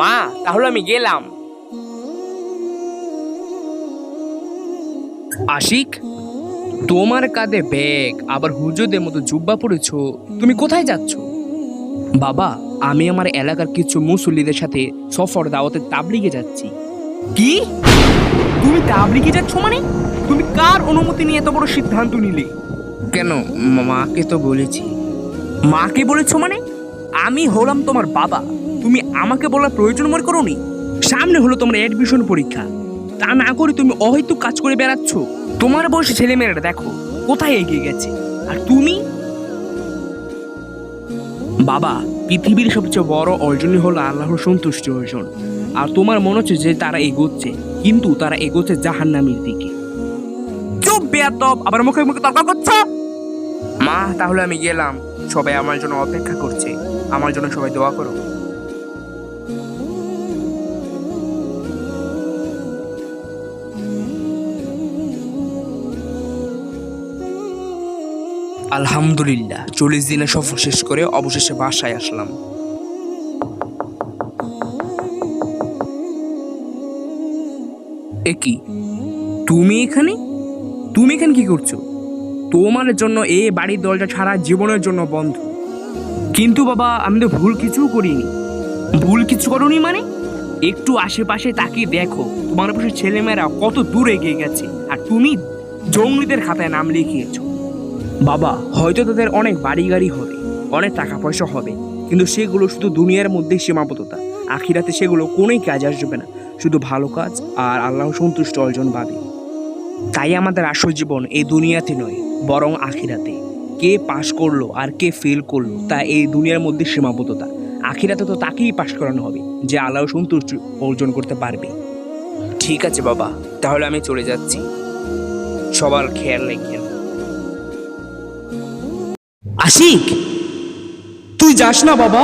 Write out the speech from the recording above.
মা, তাহলে আমি গেলাম। আশিক, তোমার কাঁধে ব্যাগ, আবার হুজুরদের মতো জুব্বা পরেছো, তুমি কোথায় যাচ্ছ? বাবা, আমি আমার এলাকার কিছু মুসল্লিদের সাথে সফর দাওয়াতে তাবলিগে যাচ্ছি। কি? তুমি তাবলিগে যাচ্ছ মানে? তুমি কার অনুমতি নিয়ে এত বড় সিদ্ধান্ত নিলে? কেন, মাকে তো বলেছি। মাকে বলেছো মানে? আমি হলাম তোমার বাবা, তুমি আমাকে বলার প্রয়োজন মনে করোনি? সামনে হলো তোমার অ্যাডমিশন পরীক্ষা, তা না করে তুমি অহেতুক কাজ করে বেড়াচ্ছ। তোমার বয়সী ছেলেমেয়েরা দেখো কোথায় এগিয়ে গেছে, আর তুমি? বাবা, পৃথিবীর সবচেয়ে বড় অর্জনই হলো আল্লাহর সন্তুষ্টি অর্জন। আর তোমার মনে হচ্ছে যে তারা এগোচ্ছে, কিন্তু তারা এগোচ্ছে জাহান্নামের দিকে। চুপ বেয়াদব, আবার মুখে মুখে তর্ক করছো। মা, তাহলে আমি গেলাম। সবাই আমার জন্য অপেক্ষা করছে, আমার জন্য সবাই দোয়া করো। আলহামদুলিল্লাহ, 40 দিনের সফর শেষ করে অবশেষে বাসায় আসলাম। কি, তুমি এখানে? তুমি এখানে কি করছো? তোমার জন্য এই বাড়ির দরজা ছাড়া জীবনের জন্য বন্ধ। কিন্তু বাবা, আমি তো ভুল কিছু করিনি। ভুল কিছু করনি মানে? একটু আশেপাশে তাকিয়ে দেখো তোমার পাশে ছেলেমেয়েরা কত দূর এগিয়ে গেছে, আর তুমি জঙ্গলিদের খাতায় নাম লিখিয়েছো। বাবা, হয়তো তাদের অনেক বাড়ি গাড়ি হবে, অনেক টাকা পয়সা হবে, কিন্তু সেগুলো শুধু দুনিয়ার মধ্যেই সীমাবদ্ধতা। আখিরাতে সেগুলো কোনোই কাজ আসবে না, শুধু ভালো কাজ আর আল্লাহ সন্তুষ্ট অর্জন বাদে। তাই আমাদের আসল জীবন এই দুনিয়াতে নয়, বরং আখিরাতে। কে পাশ করলো আর কে ফেল করলো তা এই দুনিয়ার মধ্যে সীমাবদ্ধতা। আখিরাতে তো তাকেই পাশ করানো হবে যে আল্লাহ সন্তুষ্ট অর্জন করতে পারবে। ঠিক আছে বাবা, তাহলে আমি চলে যাচ্ছি। সবার খেয়াল রাখেন। আশিক, তুই যাস না বাবা।